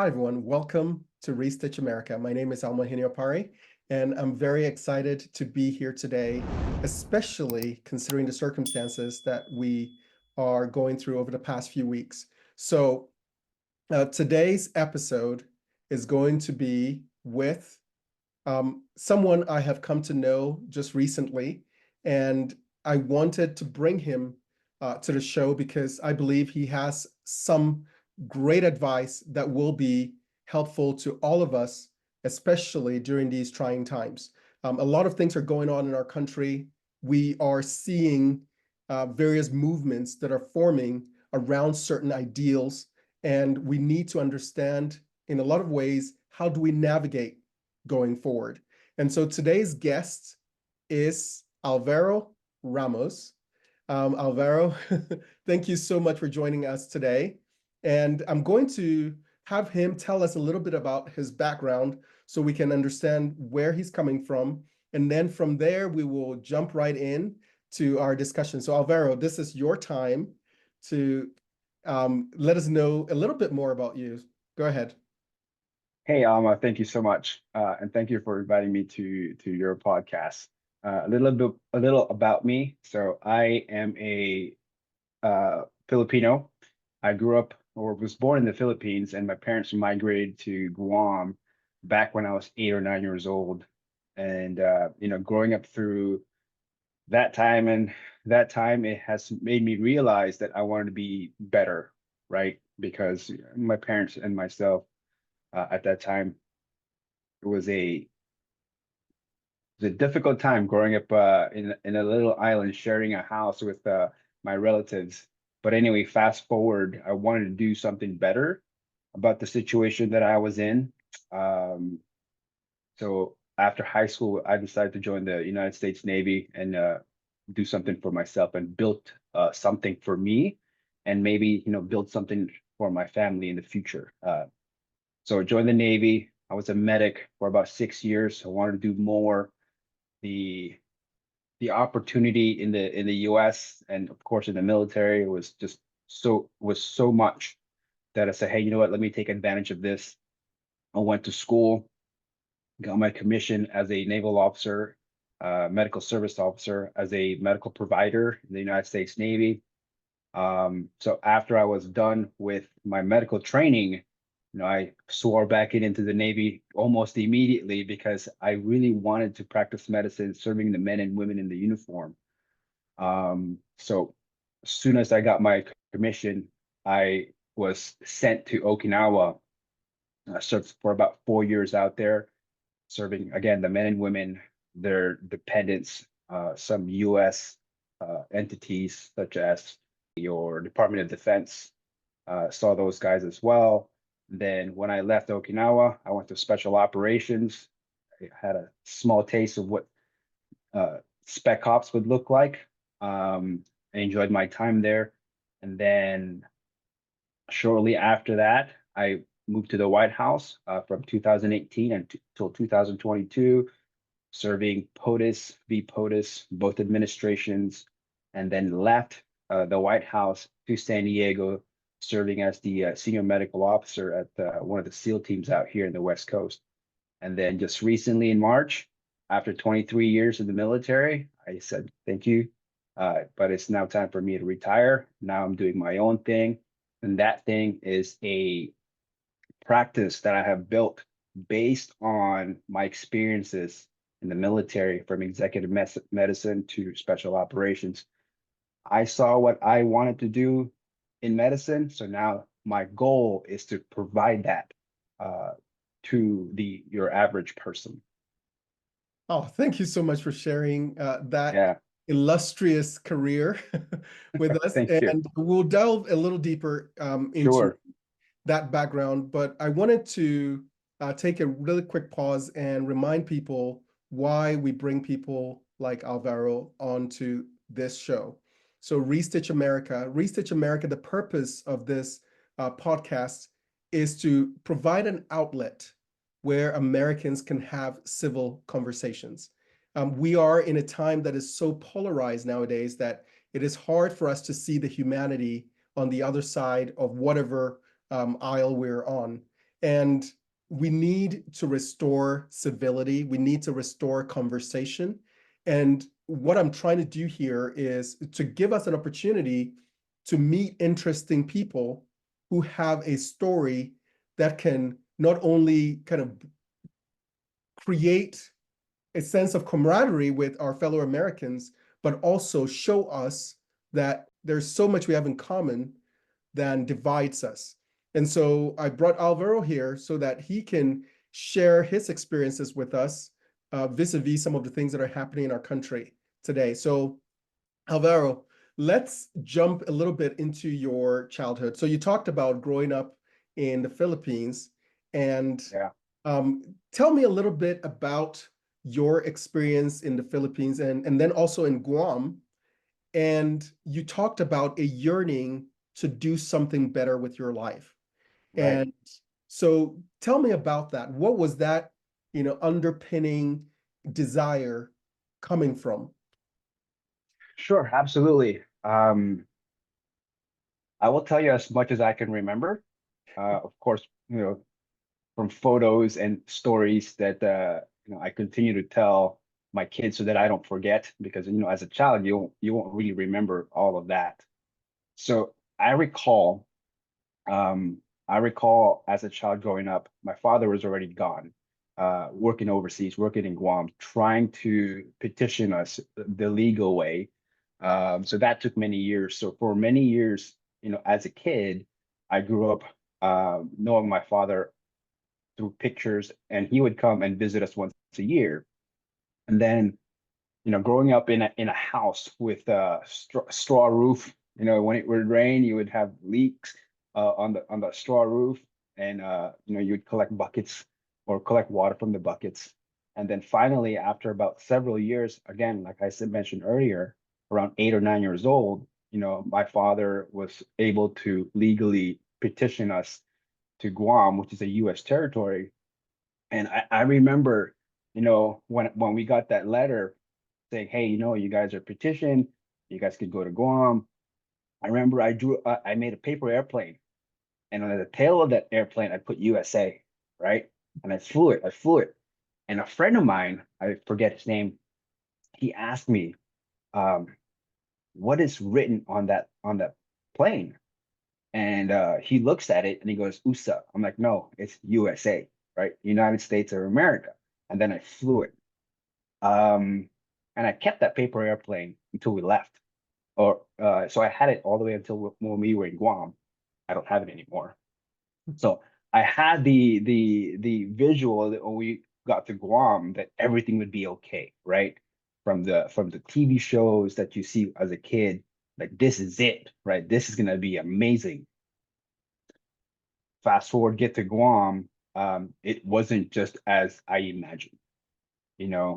Hi, everyone. Welcome to Restitch America. My name is Alma Ohene-Opare, and I'm very excited to be here today, especially considering the circumstances that we are going through over the past few weeks. So today's episode is going to be with someone I have come to know just recently, and I wanted to bring him to the show because I believe he has some great advice that will be helpful to all of us, especially during these trying times. A lot of things are going on in our country. We are seeing various movements that are forming around certain ideals, and we need to understand in a lot of ways, how do we navigate going forward? And so today's guest is Alvaro Ramos. Alvaro, thank you so much for joining us today. And I'm going to have him tell us a little bit about his background so we can understand where he's coming from. And then from there, we will jump right in to our discussion. So Alvaro, this is your time to let us know a little bit more about you. Go ahead. Hey, Alma, thank you so much. And thank you for inviting me to your podcast. A little about me. So I am a Filipino. I grew up or was born in the Philippines, and my parents migrated to Guam back when I was 8 or 9 years old. And growing up through that time it has made me realize that I wanted to be better, right? Because my parents and myself at that time, it was a difficult time growing up in a little island, sharing a house with my relatives. But anyway, fast forward, I wanted to do something better about the situation that I was in. So after high school, I decided to join the United States Navy and do something for myself and built something for me, and maybe build something for my family in the future. So I joined the Navy. I was a medic for about 6 years. I wanted to do more. The opportunity in the US and of course in the military was just so much that I said, hey, you know what? Let me take advantage of this. I went to school, got my commission as a naval officer, medical service officer, as a medical provider in the United States Navy. So after I was done with my medical training, I swore back into the Navy almost immediately because I really wanted to practice medicine, serving the men and women in the uniform. So as soon as I got my commission, I was sent to Okinawa. I served for about 4 years out there, serving again the men and women, their dependents, some U.S. Entities such as your Department of Defense. Saw those guys as well. Then when I left Okinawa, I went to special operations. I had a small taste of what spec ops would look like. I enjoyed my time there. And then shortly after that, I moved to the White House from 2018 until 2022, serving POTUS, VPOTUS, both administrations, and then left the White House to San Diego, serving as the senior medical officer at one of the SEAL teams out here in the West Coast. And then just recently in March, after 23 years in the military, I said, thank you, but it's now time for me to retire. Now I'm doing my own thing. And that thing is a practice that I have built based on my experiences in the military, from executive medicine to special operations. I saw what I wanted to do in medicine. So now my goal is to provide that to your average person. Oh, thank you so much for sharing that Yeah, illustrious career with us. thank you. And we'll delve a little deeper into Sure. that background. But I wanted to take a really quick pause and remind people why we bring people like Alvaro onto this show. So Restitch America, the purpose of this podcast is to provide an outlet where Americans can have civil conversations. We are in a time that is so polarized nowadays that it is hard for us to see the humanity on the other side of whatever aisle we're on. And we need to restore civility. We need to restore conversation. And what I'm trying to do here is to give us an opportunity to meet interesting people who have a story that can not only kind of create a sense of camaraderie with our fellow Americans, but also show us that there's so much we have in common than divides us. And so I brought Alvaro here so that he can share his experiences with us vis-a-vis some of the things that are happening in our country today. So Alvaro, let's jump a little bit into your childhood. So you talked about growing up in the Philippines, and Yeah. tell me a little bit about your experience in the Philippines and then also in Guam. And you talked about a yearning to do something better with your life. Right. And so tell me about that. What was that, underpinning desire coming from? Sure, absolutely. I will tell you as much as I can remember. Of course, from photos and stories that I continue to tell my kids so that I don't forget, because as a child you won't really remember all of that. So um, I recall as a child growing up, my father was already gone, working overseas, working in Guam, trying to petition us the legal way. So that took many years. So for many years, as a kid, I grew up knowing my father through pictures, and he would come and visit us once a year. And then, growing up in a house with a straw roof, when it would rain, you would have leaks on the straw roof, and you would collect buckets or collect water from the buckets. And then finally, after about several years, again, like I said mentioned earlier, around 8 or 9 years old, my father was able to legally petition us to Guam, which is a U.S. territory. And I remember, when we got that letter saying, hey, you guys are petitioned, you guys could go to Guam. I remember I made a paper airplane, and on the tail of that airplane, I put USA, right? And I flew it. And a friend of mine, I forget his name, he asked me, um, what is written on that plane? And he looks at it and he goes, USA. I'm like, no, it's USA, right? United States of America. And then I flew it. Um, and I kept that paper airplane until we left. Or so I had it all the way until when we were in Guam. I don't have it anymore. So I had the visual that when we got to Guam that everything would be okay, right? From the TV shows that you see as a kid, like this is it, right? This is gonna be amazing. Fast forward, get to Guam, it wasn't just as I imagined,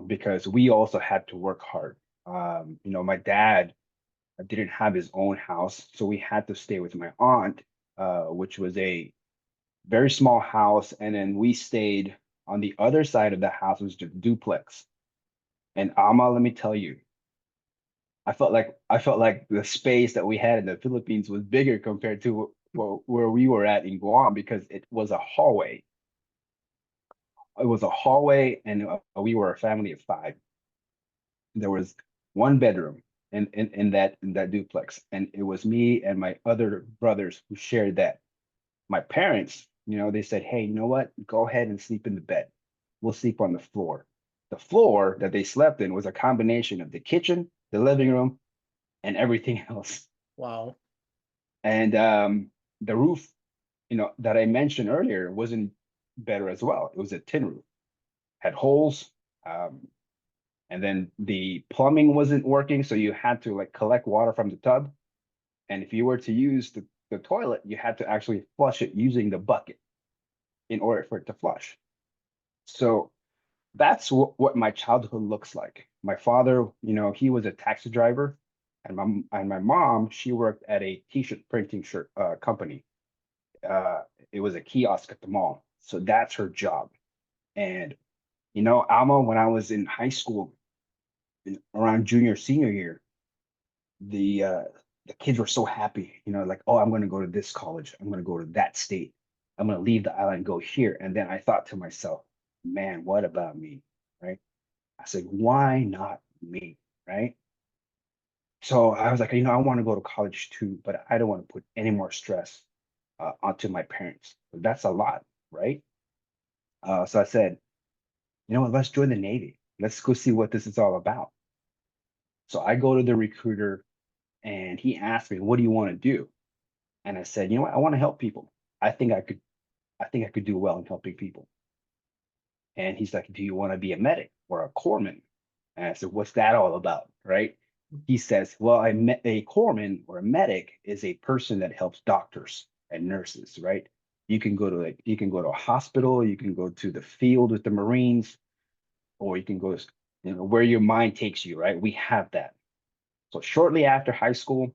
because we also had to work hard. My dad didn't have his own house, so we had to stay with my aunt, which was a very small house, and then we stayed on the other side of the house was just duplex. And Alma, let me tell you, I felt like the space that we had in the Philippines was bigger compared to where we were at in Guam, because it was a hallway. It was a hallway, and we were a family of five. There was one bedroom in that duplex, and it was me and my other brothers who shared that. My parents, they said, hey, you know what? Go ahead and sleep in the bed. We'll sleep on the floor. The floor that they slept in was a combination of the kitchen, the living room, and everything else. Wow. And the roof, that I mentioned earlier wasn't better as well. It was a tin roof, had holes. Um, and then the plumbing wasn't working, so you had to like collect water from the tub. And if you were to use the toilet, you had to actually flush it using the bucket in order for it to flush. So that's what my childhood looks like. My father, he was a taxi driver, and my mom, she worked at a t-shirt printing shirt company. It was a kiosk at the mall. So that's her job. And Alma, when I was in high school, around junior senior year, the uh, the kids were so happy. Like, oh, I'm going to go to this college. I'm going to go to that state. I'm going to leave the island and go here. And then I thought to myself, man, what about me? Right. I said, why not me? Right. So I was like, I want to go to college too, but I don't want to put any more stress onto my parents. That's a lot. Right. So I said, you know what, let's join the Navy. Let's go see what this is all about. So I go to the recruiter and he asked me, what do you want to do? And I said, you know what, I want to help people. I think I could, I think I could do well in helping people. And he's like, do you want to be a medic or a corpsman? And I said, what's that all about? Right. He says, well, I met a corpsman or a medic is a person that helps doctors and nurses, right? You can go to a hospital, you can go to the field with the Marines, or you can go, where your mind takes you, right? We have that. So shortly after high school,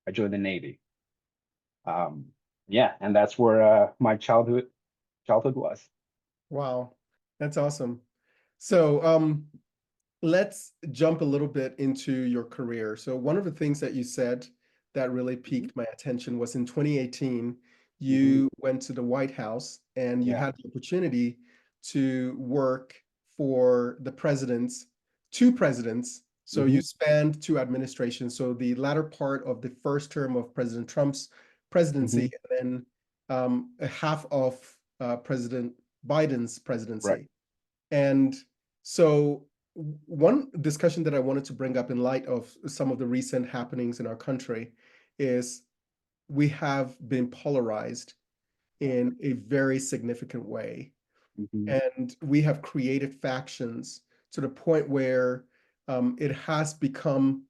I joined the Navy. Yeah, and that's where my childhood was. Wow, that's awesome. So, let's jump a little bit into your career. So one of the things that you said that really Mhm, piqued my attention was in 2018, mhm. you went to the White House and you Yeah. had the opportunity to work for the presidents, two presidents. So you Mhm, spanned two administrations. So the latter part of the first term of President Trump's presidency, mhm. and then a half of President Biden's Right. presidency. And so one discussion that I wanted to bring up in light of some of the recent happenings in our country is we have been polarized Yeah. in a very significant way. Mhm, And we have created factions to the point where it has become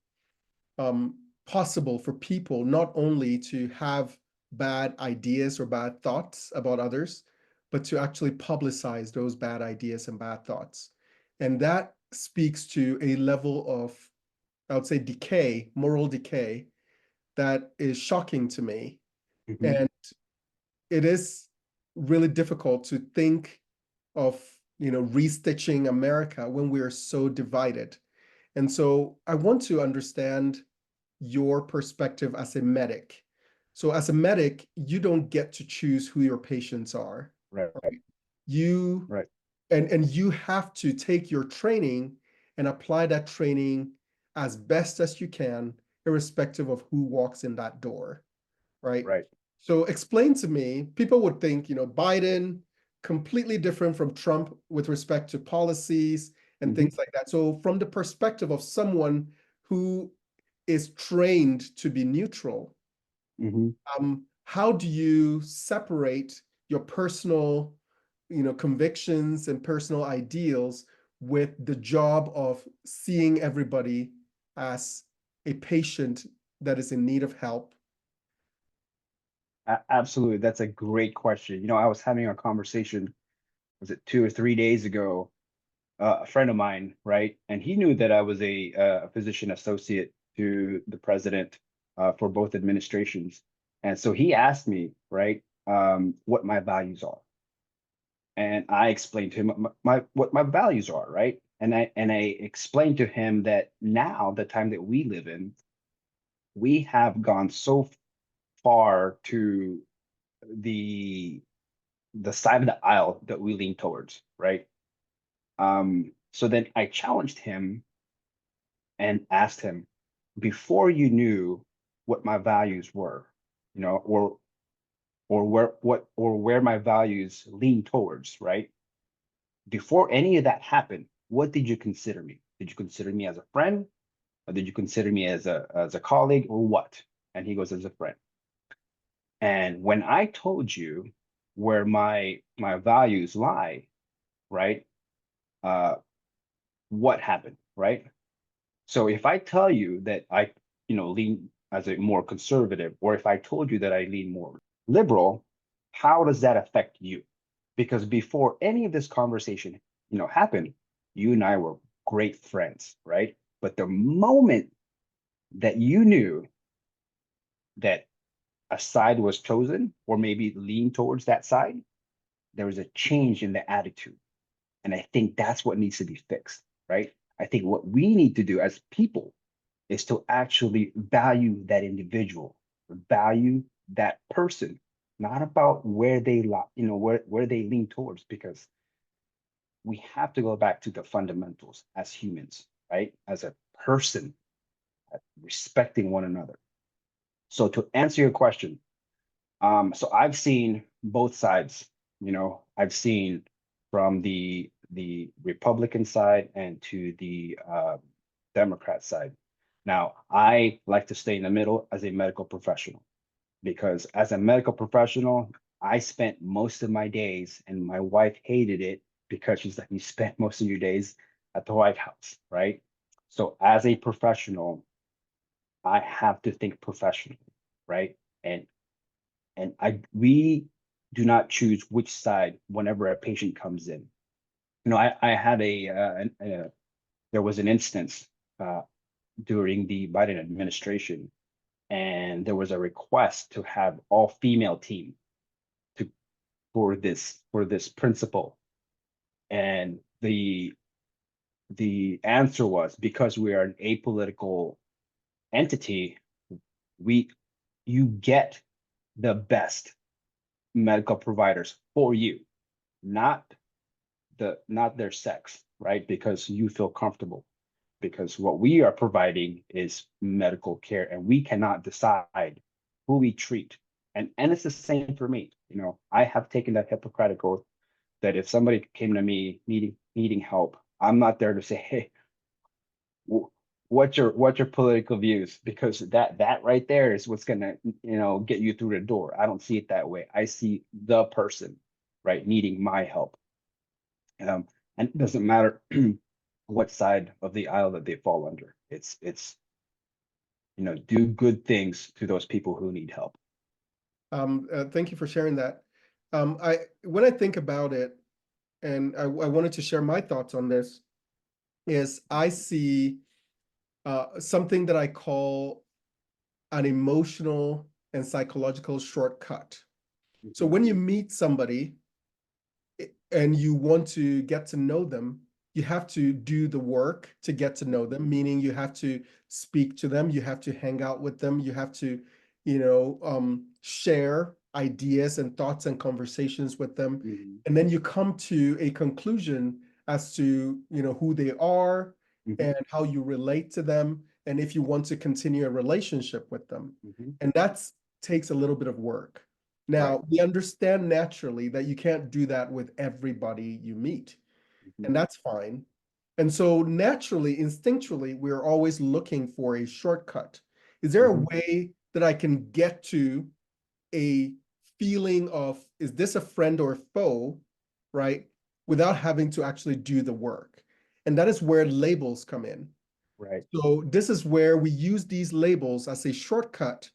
possible for people not only to have bad ideas or bad thoughts about others, but to actually publicize those bad ideas and bad thoughts. And that speaks to a level of, I would say, decay, moral decay, that is shocking to me. mhm. And it is really difficult to think of, restitching America when we are so divided. And so I want to understand your perspective as a medic. So as a medic, you don't get to choose who your patients are. Right. Right? You Right. and you have to take your training and apply that training as best as you can, irrespective of who walks in that door, right? Right. So explain to me, people would think, Biden completely different from Trump with respect to policies and Mhm, things like that. So from the perspective of someone who is trained to be neutral, mhm. how do you separate your personal, convictions and personal ideals with the job of seeing everybody as a patient that is in need of help? Absolutely. That's a great question. I was having a conversation, was it 2 or 3 days ago, a friend of mine, right? And he knew that I was a physician associate to the president for both administrations. And so he asked me, right, what my values are. And I explained to him what my values are, right? And I explained to him that now, the time that we live in, we have gone so far to the the side of the aisle that we lean towards, right? So then I challenged him and asked him, before you knew what my values were, or where my values lean towards, right? Before any of that happened, what did you consider me? Did you consider me as a friend, or did you consider me as a colleague, or what? And he goes, as a friend. And when I told you where my values lie, right? Uh, what happened, right? So if I tell you that I, lean as a more conservative, or if I told you that I lean more liberal, how does that affect you? Because before any of this conversation, happened, you and I were great friends, right? But the moment that you knew that a side was chosen, or maybe lean towards that side, there was a change in the attitude. And I think that's what needs to be fixed, right? I think what we need to do as people is to actually value that individual, value that person, not about where they where they lean towards, because we have to go back to the fundamentals as humans, right? As a person, respecting one another. So to answer your question, so I've seen both sides. I've seen from the Republican side and to the Democrat side. Now, I like to stay in the middle as a medical professional, because as a medical professional, I spent most of my days, and my wife hated it because she's like, you spent most of your days at the White House, right? So as a professional, I have to think professionally, right? And we do not choose which side whenever a patient comes in. I had there was an instance uh, during the Biden administration, and there was a request to have all female team to for this principal, and the answer was, because we are an apolitical entity, we you get the best medical providers for you, not not their sex, right? Because you feel comfortable. Because what we are providing is medical care, and we cannot decide who we treat. And it's the same for me. I have taken that Hippocratic oath that if somebody came to me needing help, I'm not there to say, hey, what's your political views, because that right there is what's gonna get you through the door. I don't see it that way. I see the person, right, needing my help. And it doesn't matter what side of the aisle that they fall under. It's do good things to those people who need help. Thank you for sharing that. When I think about it, and I wanted to share my thoughts on this, is I see something that I call an emotional and psychological shortcut. So Mhm. when you meet somebody and you want to get to know them, you have to do the work to get to know them, meaning you have to speak to them, you have to hang out with them, you have to, share ideas and thoughts and conversations with them. Mhm. And then you come to a conclusion as to, who they are Mhm. and how you relate to them, and if you want to continue a relationship with them. Mhm. And that takes a little bit of work. Right. Now, we understand naturally that you can't do that with everybody you meet, Mhm. and that's fine. And so naturally, instinctually, we're always looking for a shortcut. Is there a Mhm. way that I can get to a feeling of, is this a friend or a foe, right? Without having to actually do the work. And that is where labels come in. Right. So this is where we use these labels as a shortcut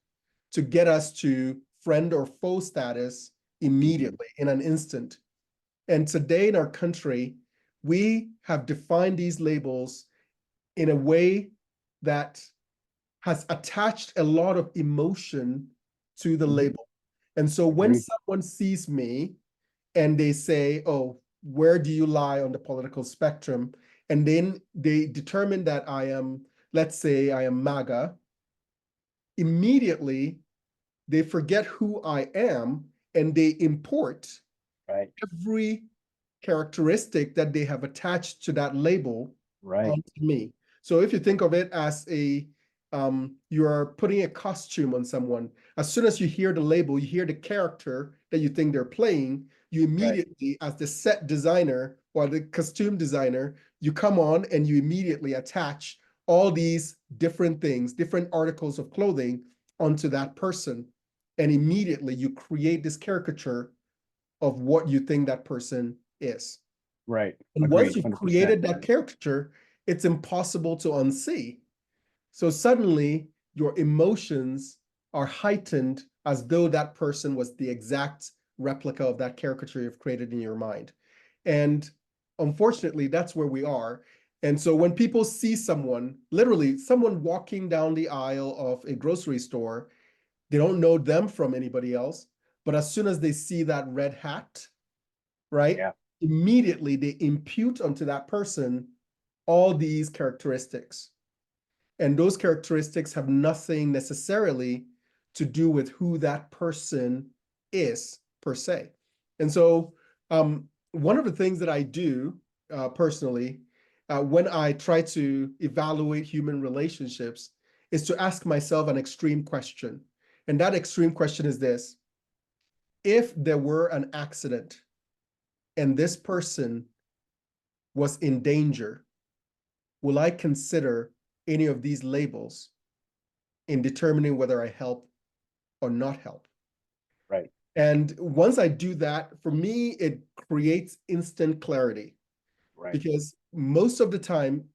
to get us to friend or foe status Mhm. immediately in an instant. And today in our country, we have defined these labels in a way that has attached a lot of emotion to the Mhm. label. And so when Agreed. someone sees me and they say, oh, where do you lie on the political spectrum? And then they determine that I am, let's say I am MAGA, immediately they forget who I am and they import Right. every characteristic that they have attached to that label Right. onto me. So if you think of it as you are putting a costume on someone, as soon as you hear the label, you hear the character that you think they're playing, you Right. immediately, as the set designer or the costume designer, you come on and you immediately attach all these different things, different articles of clothing onto that person. And immediately you create this caricature of what you think that person is. Right. And once Agreed. you've 100%. created that caricature, it's impossible to unsee. So suddenly your emotions are heightened as though that person was the exact replica of that caricature you've created in your mind. And unfortunately, that's where we are. And so when people see someone, literally someone walking down the aisle of a grocery store, they don't know them from anybody else. But as soon as they see that red hat, right, Yeah. immediately they impute onto that person all these characteristics. And those characteristics have nothing necessarily to do with who that person is per se. And so one of the things that I do personally when I try to evaluate human relationships is to ask myself an extreme question. And that extreme question is this: if there were an accident and this person was in danger, will I consider any of these labels in determining whether I help or not help? Right. And once I do that, for me, it creates instant clarity, Right. because most of the time,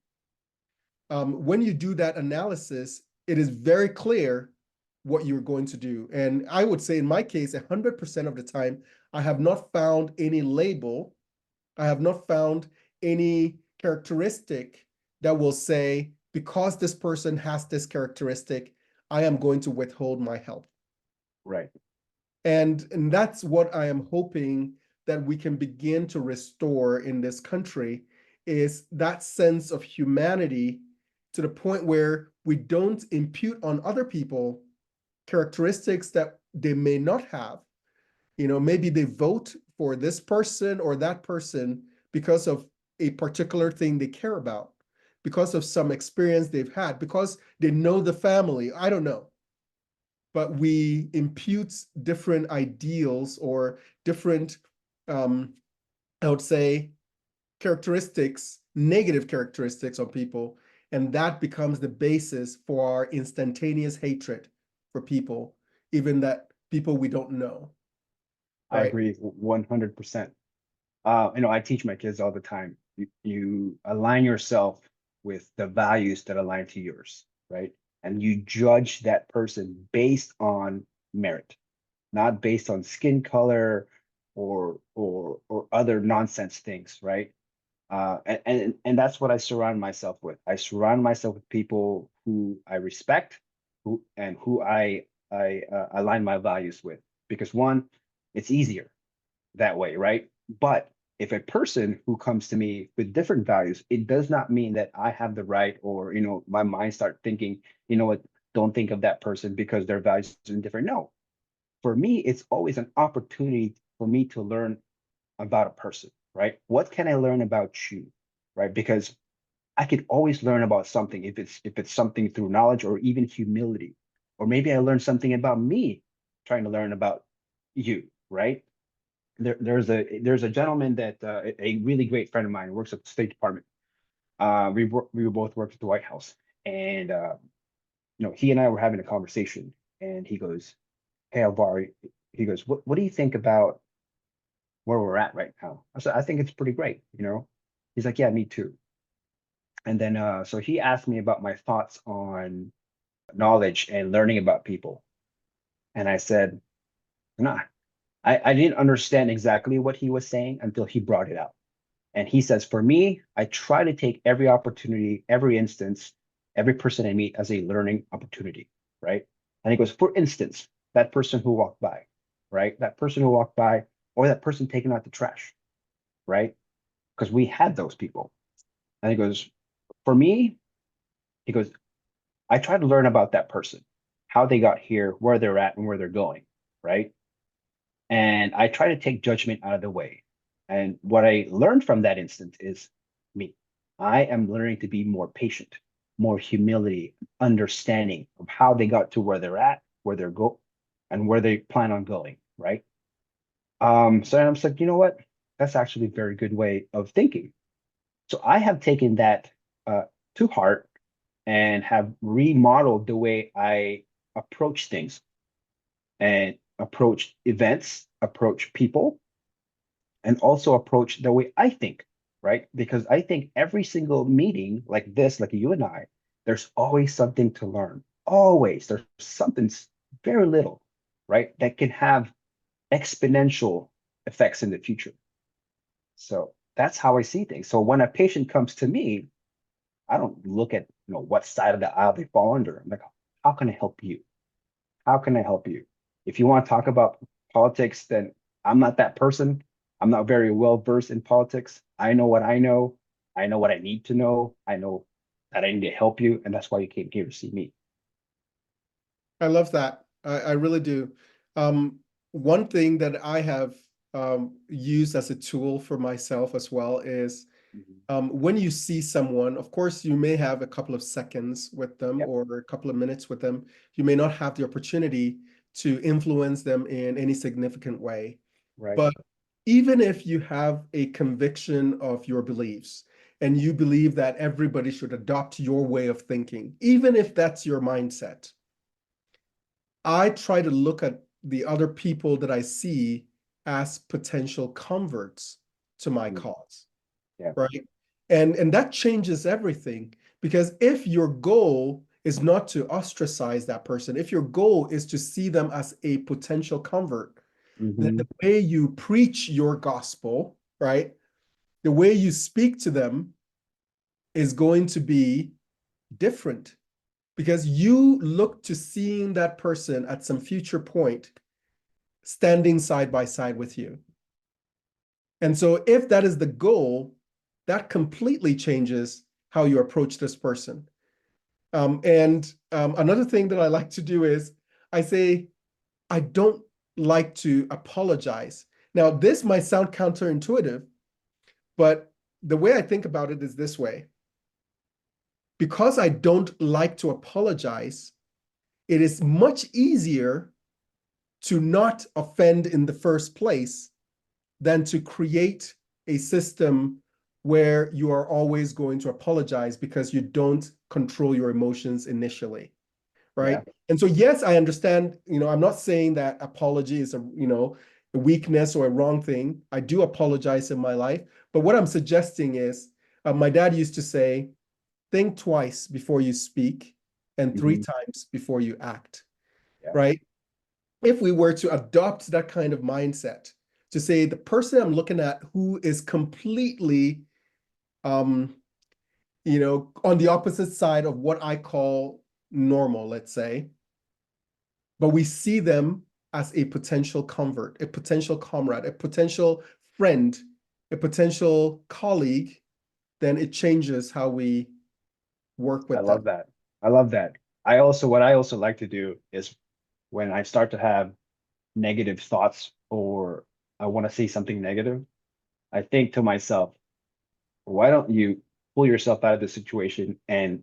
when you do that analysis, it is very clear what you're going to do. And I would say in my case, 100% of the time, I have not found any label. I have not found any characteristic that will say, because this person has this characteristic, I am going to withhold my help. Right. And that's what I am hoping that we can begin to restore in this country, is that sense of humanity, to the point where we don't impute on other people characteristics that they may not have. You know, maybe they vote for this person or that person because of a particular thing they care about, because of some experience they've had, because they know the family. I don't know. But we impute different ideals or different, I would say, characteristics, negative characteristics on people. And that becomes the basis for our instantaneous hatred for people, even that people we don't know. I Right. agree 100%. I teach my kids all the time. You align yourself with the values that align to yours, right? And you judge that person based on merit, not based on skin color or other nonsense things, right? And that's what I surround myself with. I surround myself with people who I respect, who I align my values with. Because one, it's easier that way, right? But if a person who comes to me with different values, it does not mean that I have the right, or my mind start thinking, what, don't think of that person because their values are different. No, for me, it's always an opportunity for me to learn about a person, right? What can I learn about you, right? Because I could always learn about something, if it's something through knowledge or even humility, or maybe I learned something about me trying to learn about you, right? There's a gentleman that a really great friend of mine, works at the State Department. We both worked at the White House, and he and I were having a conversation, and he goes, "Hey, Alvaro," he goes, "What do you think about where we're at right now?" I said, "I think it's pretty great." He's like, "Yeah, me too." And then so he asked me about my thoughts on knowledge and learning about people, and I said, "Nah, I didn't understand exactly what he was saying until he brought it out." And he says, "For me, I try to take every opportunity, every instance, every person I meet as a learning opportunity," right? And he goes, "For instance, that person who walked by, right? That person who walked by, or that person taking out the trash, right? Because we had those people." And he goes, "For me," he goes, "I try to learn about that person, how they got here, where they're at, and where they're going, right? And I try to take judgment out of the way. And what I learned from that instance is me. I am learning to be more patient, more humility, understanding of how they got to where they're at, where they're go, and where they plan on going, right?" So I'm just like, you know what? That's actually a very good way of thinking. So I have taken that uh, to heart and have remodeled the way I approach things and approach events, approach people, and also approach the way I think, right? Because I think every single meeting like this, like you and I, there's always something to learn. Always. There's something very little, right? That can have exponential effects in the future. So that's how I see things. So when a patient comes to me, I don't look at what side of the aisle they fall under. I'm like, how can I help you? How can I help you? If you want to talk about politics, then I'm not that person. I'm not very well versed in politics. I know what I know. I know what I need to know. I know that I need to help you, and that's why you came here to see me. I love that. I really do. one thing that I have used as a tool for myself as well is Mhm. when you see someone, of course, you may have a couple of seconds with them Yep. or a couple of minutes with them. You may not have the opportunity to influence them in any significant way. Right. But even if you have a conviction of your beliefs and you believe that everybody should adopt your way of thinking, even if that's your mindset, I try to look at the other people that I see as potential converts to my Mhm. cause, Yeah. right? And that changes everything because if your goal is not to ostracize that person, if your goal is to see them as a potential convert, then Hmm. the way you preach your gospel, right? The way you speak to them is going to be different because you look to seeing that person at some future point standing side by side with you. And so if that is the goal, that completely changes how you approach this person. And another thing that I like to do is I say, I don't like to apologize. Now, this might sound counterintuitive, but the way I think about it is this way. Because I don't like to apologize, it is much easier to not offend in the first place than to create a system where you are always going to apologize because you don't control your emotions initially, Yeah. right? And so, yes, I understand, I'm not saying that apology is a weakness or a wrong thing. I do apologize in my life. But what I'm suggesting is, my dad used to say, think twice before you speak and three Hmm. times before you act, Yeah. right? If we were to adopt that kind of mindset, to say the person I'm looking at who is completely, um, on the opposite side of what I call normal, let's say, but we see them as a potential convert, a potential comrade, a potential friend, a potential colleague, then it changes how we work I with them. love that. I love that. What I also like to do is when I start to have negative thoughts or I want to say something negative, I think to myself, why don't you pull yourself out of the situation and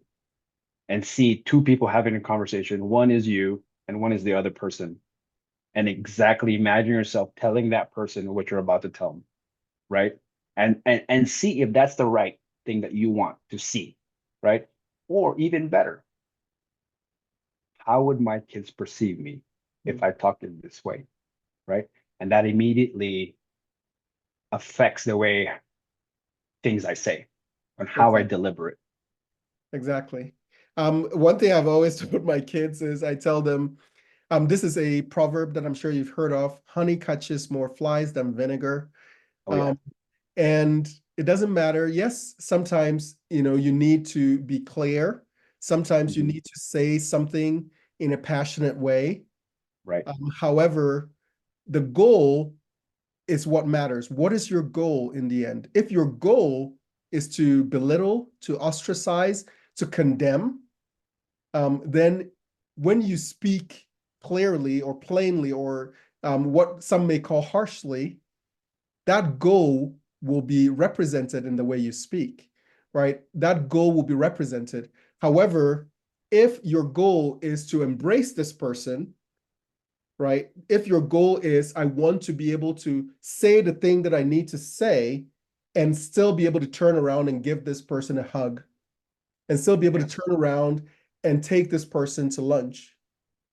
see two people having a conversation. One is you and one is the other person. And exactly imagine yourself telling that person what you're about to tell them, right? And see if that's the right thing that you want to see, right? Or even better, how would my kids perceive me if I talked in this way, right? And that immediately affects the way things I say and how I Exactly. deliver it. Exactly. One thing I've always told my kids is I tell them, this is a proverb that I'm sure you've heard of, honey catches more flies than vinegar. Oh yeah. Um, and it doesn't matter. Yes, sometimes, you need to be clear. Sometimes you Mhm. need to say something in a passionate way. Right. However, the goal is what matters. What is your goal in the end? If your goal is to belittle, to ostracize, to condemn, then when you speak clearly or plainly or what some may call harshly, that goal will be represented in the way you speak, right? That goal will be represented. However, if your goal is to embrace this person, right? If your goal is, I want to be able to say the thing that I need to say and still be able to turn around and give this person a hug and still be able Yeah. to turn around and take this person to lunch.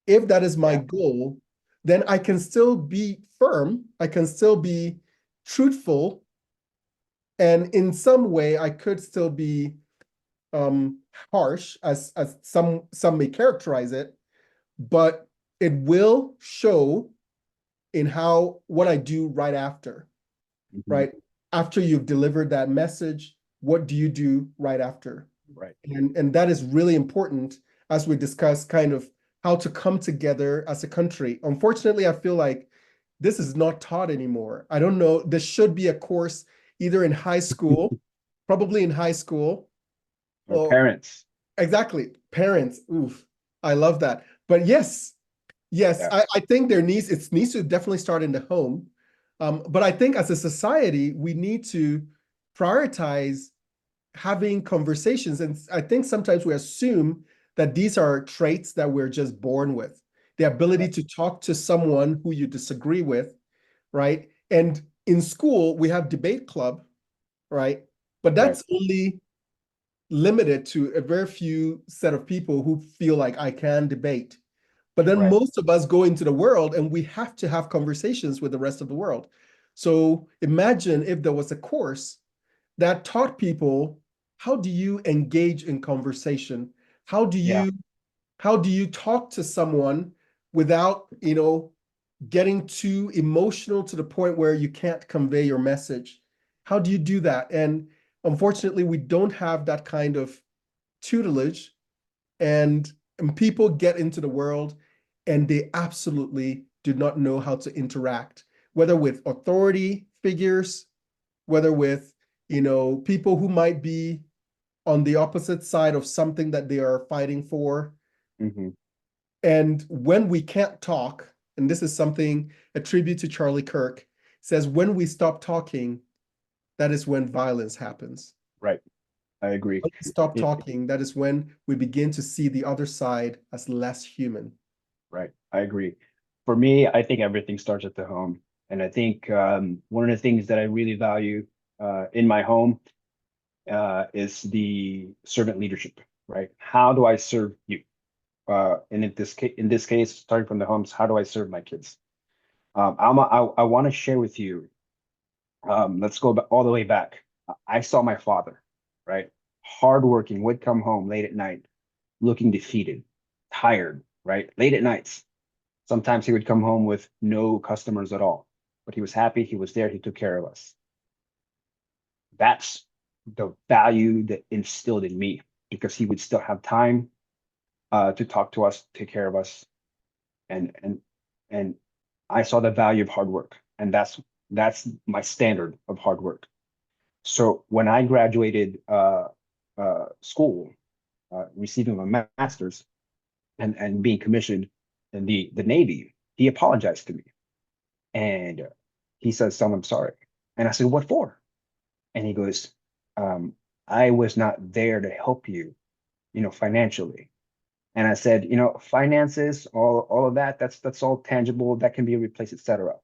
If that is my Yeah. goal, then I can still be firm, I can still be truthful, and in some way I could still be um, harsh, as some may characterize it, but it will show in how what I do right after, Mhm. right? After you've delivered that message, what do you do right after? Right. And that is really important as we discuss kind of how to come together as a country. Unfortunately, I feel like this is not taught anymore. I don't know. There should be a course either in high school, probably in high school, Or or parents. exactly parents. Oof, I love that. But yes, Yes, Yeah, I think it needs to definitely start in the home. But I think as a society, we need to prioritize having conversations. And I think sometimes we assume that these are traits that we're just born with. The ability right, to talk to someone who you disagree with, right? And in school, we have debate club, right? But right, that's only limited to a very few set of people who feel like I can debate. But then right. most of us go into the world and we have to have conversations with the rest of the world. So imagine if there was a course that taught people, how do you engage in conversation? How do Yeah, you how do you talk to someone without, getting too emotional to the point where you can't convey your message? How do you do that? And unfortunately, we don't have that kind of tutelage, and people get into the world and they absolutely do not know how to interact, whether with authority figures, whether with, people who might be on the opposite side of something that they are fighting for. hmm, And when we can't talk, and this is something, a tribute to Charlie Kirk, says when we stop talking, that is when violence happens. right. I agree. When we stop It, talking, that is when we begin to see the other side as less human. right, I agree. For me, I think everything starts at the home, and I think one of the things that I really value in my home is the servant leadership. Right? How do I serve you? And in this case, starting from the homes, how do I serve my kids? Alma, I want to share with you. Let's go all the way back. I saw my father, right? Hardworking, would come home late at night, looking defeated, tired, right? Late at nights. Sometimes he would come home with no customers at all, but he was happy. He was there. He took care of us. That's the value that instilled in me because he would still have time to talk to us, take care of us, and and I saw the value of hard work, and that's my standard of hard work. So when I graduated school, receiving my master's and being commissioned in the Navy, he apologized to me and he says, "Son, I'm sorry." And I said, "What for?" And he goes, um, "I was not there to help you, financially." And I said, finances, all of that, that's all tangible, that can be replaced, etc.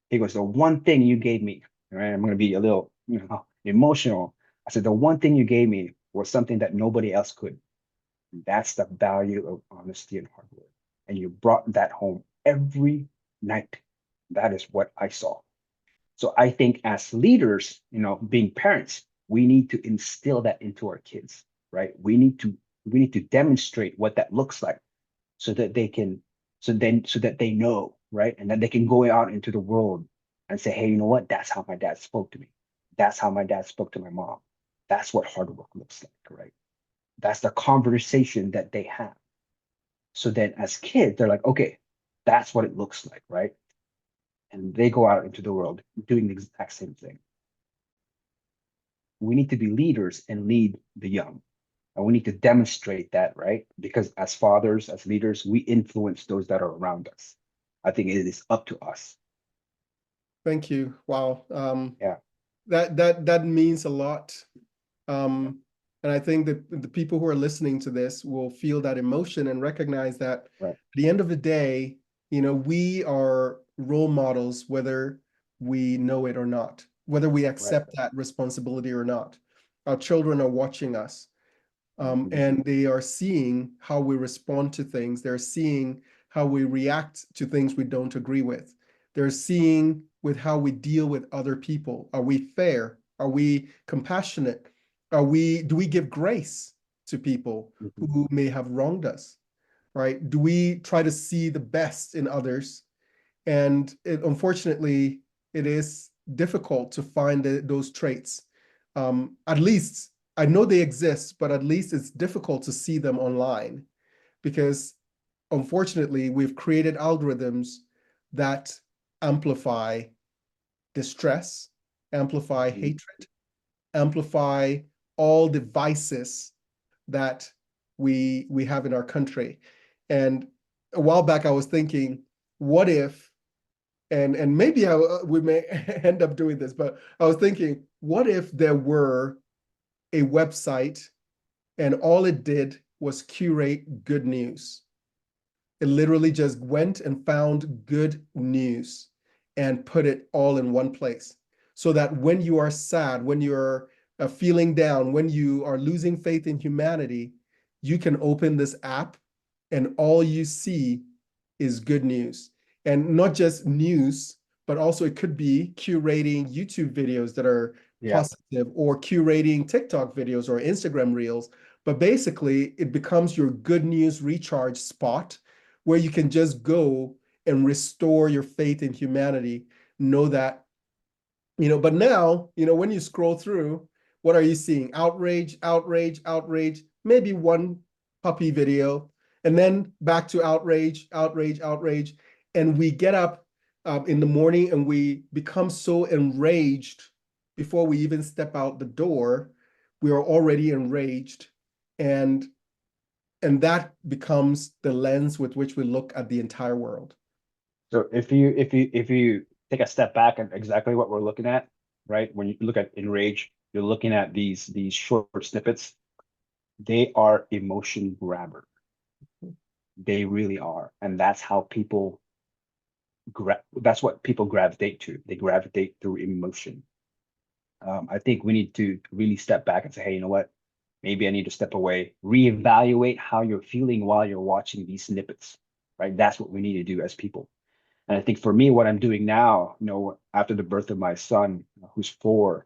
He goes, "The one thing you gave me," right? I'm going to be a little, emotional. I said, "The one thing you gave me was something that nobody else could. That's the value of honesty and hard work. And you brought that home every night." That is what I saw. So I think as leaders, being parents, we need to instill that into our kids, right? We need to demonstrate what that looks like so that they can so that they know, right? And then they can go out into the world and say, "Hey, you know what? That's how my dad spoke to me. That's how my dad spoke to my mom. That's what hard work looks like, right?" That's the conversation that they have. So then as kids, they're like, "Okay, that's what it looks like," right? And they go out into the world doing the exact same thing. We need to be leaders and lead the young. And we need to demonstrate that, right? Because as fathers, as leaders, we influence those that are around us. I think it is up to us. Thank you. Wow. Yeah, That means a lot. And I think that the people who are listening to this will feel that emotion and recognize that at right, the end of the day, we are role models, whether we know it or not, whether we right. accept that responsibility or not. Our children are watching us, Mhm, and they are seeing how we respond to things. They're seeing how we react to things we don't agree with. They're seeing with how we deal with other people. Are we fair? Are we compassionate? Do we give grace to people mhm. who may have wronged us? Right? Do we try to see the best in others? And unfortunately, it is difficult to find those traits. At least I know they exist, but at least it's difficult to see them online because unfortunately, we've created algorithms that amplify distress, amplify Mhm. hatred, amplify all the vices that we have in our country. And a while back I was thinking, what if, and maybe we may end up doing this, but I was thinking, what if there were a website and all it did was curate good news? It literally just went and found good news and put it all in one place. So that when you are sad, when you're feeling down, when you are losing faith in humanity, you can open this app and all you see is good news. And not just news, but also it could be curating YouTube videos that are Yeah. positive, or curating TikTok videos or Instagram reels. But basically, it becomes your good news recharge spot where you can just go and restore your faith in humanity. Know that, but now, when you scroll through, what are you seeing? Outrage, outrage, outrage, maybe one puppy video, and then back to outrage, outrage, outrage. And we get up in the morning and we become so enraged before we even step out the door. We are already enraged. And that becomes the lens with which we look at the entire world. So if you take a step back and exactly what we're looking at, right? When you look at Enrage, you're looking at these short snippets. They are emotion grabber. They really are, and that's how people that's what people gravitate to. They gravitate through emotion. I think we need to really step back and say, hey, you know what? Maybe I need to step away, reevaluate how you're feeling while you're watching these snippets, right? That's what we need to do as people. And I think for me, what I'm doing now, after the birth of my son, who's 4,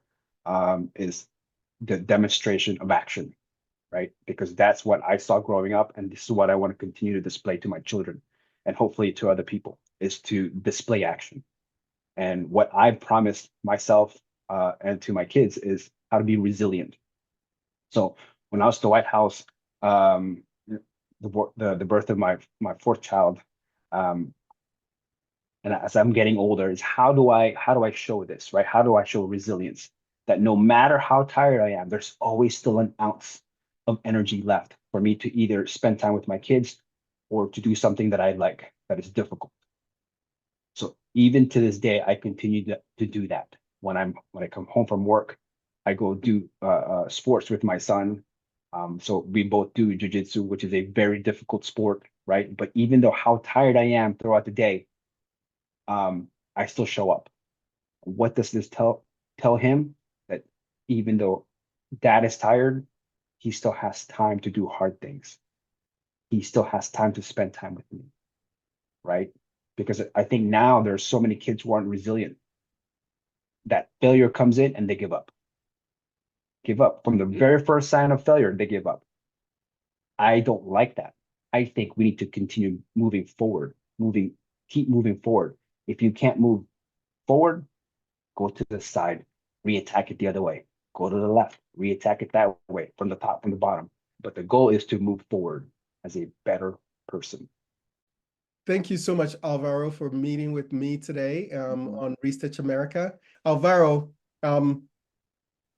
is the demonstration of action, right? Because that's what I saw growing up, and this is what I want to continue to display to my children, and hopefully to other people, is to display action. And what I promised myself and to my kids is how to be resilient. So when I was at the White House, the birth of my 4th child, um, and as I'm getting older, is how do I show this, right? How do I show resilience? That no matter how tired I am, there's always still an ounce of energy left for me to either spend time with my kids or to do something that I like, that is difficult. So even to this day, I continue to do that. When I come home from work, I go do sports with my son. So we both do jujitsu, which is a very difficult sport, right? But even though how tired I am throughout the day, I still show up. What does this tell him? That even though dad is tired, he still has time to do hard things. He still has time to spend time with me, right? Because I think now there's so many kids who aren't resilient, that failure comes in and they give up. Give up. From the very first sign of failure, they give up. I don't like that. I think we need to continue moving forward, keep moving forward. If you can't move forward, go to the side, reattack it the other way. Go to the left, reattack it that way, from the top, from the bottom. But the goal is to move forward as a better person. Thank you so much, Alvaro, for meeting with me today on Restitch America. Alvaro,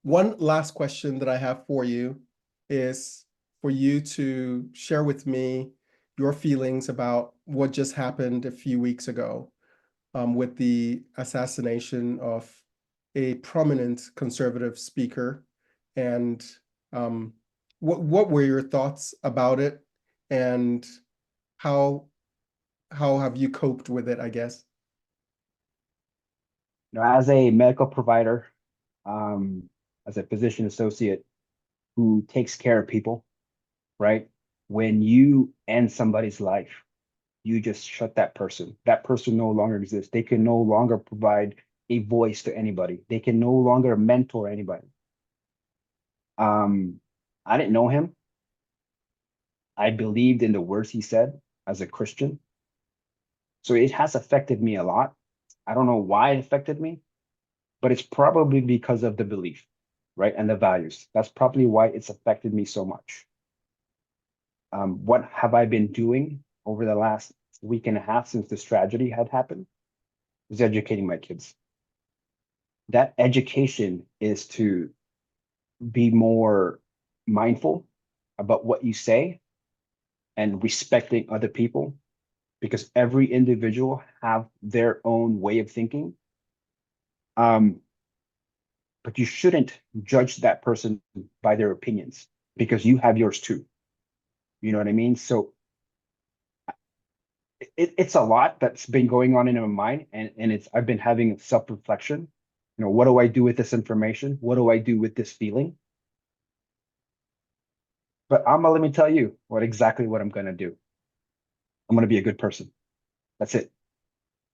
one last question that I have for you is for you to share with me your feelings about what just happened a few weeks ago with the assassination of a prominent conservative speaker. And what were your thoughts about it, and how have you coped with it, I guess? As a medical provider, um, as a physician associate who takes care of people, right? When you end somebody's life, you just shut that person. That person no longer exists. They can no longer provide a voice to anybody. They can no longer mentor anybody. I didn't know him. I believed in the words he said as a Christian. So it has affected me a lot. I don't know why it affected me, but it's probably because of the belief, right? And the values. That's probably why it's affected me so much. What have I been doing over the last week and a half since this tragedy had happened? Is educating my kids. That education is to be more mindful about what you say and respecting other people because every individual have their own way of thinking. But you shouldn't judge that person by their opinions, because you have yours too. You know what I mean? So it's a lot that's been going on in my mind, and I've been having self-reflection. You know, what do I do with this information? What do I do with this feeling? But let me tell you exactly what I'm gonna do. I'm gonna be a good person. That's it.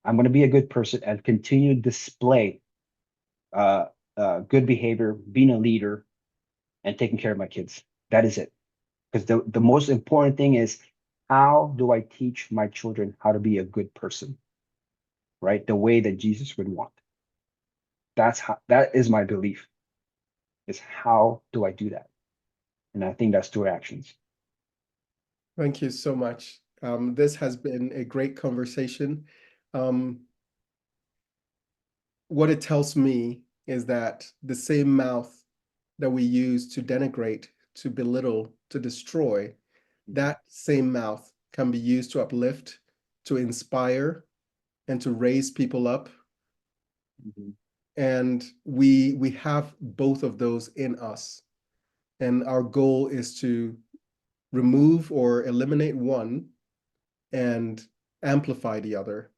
I'm gonna be a good person and continue to display good behavior, being a leader, and taking care of my kids. That is it. Because the most important thing is, how do I teach my children how to be a good person, right? The way that Jesus would want. That is my belief, is how do I do that? And I think that's through actions. Thank you so much. This has been a great conversation. What it tells me is that the same mouth that we use to denigrate, to belittle, to destroy, that same mouth can be used to uplift, to inspire, and to raise people up. Mhm. And we have both of those in us. And our goal is to remove or eliminate one and amplify the other.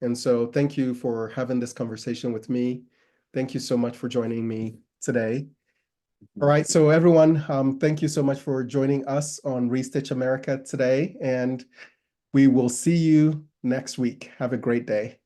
And so thank you for having this conversation with me. Thank you so much for joining me today. All right, so everyone, thank you so much for joining us on Restitch America today, and we will see you next week. Have a great day.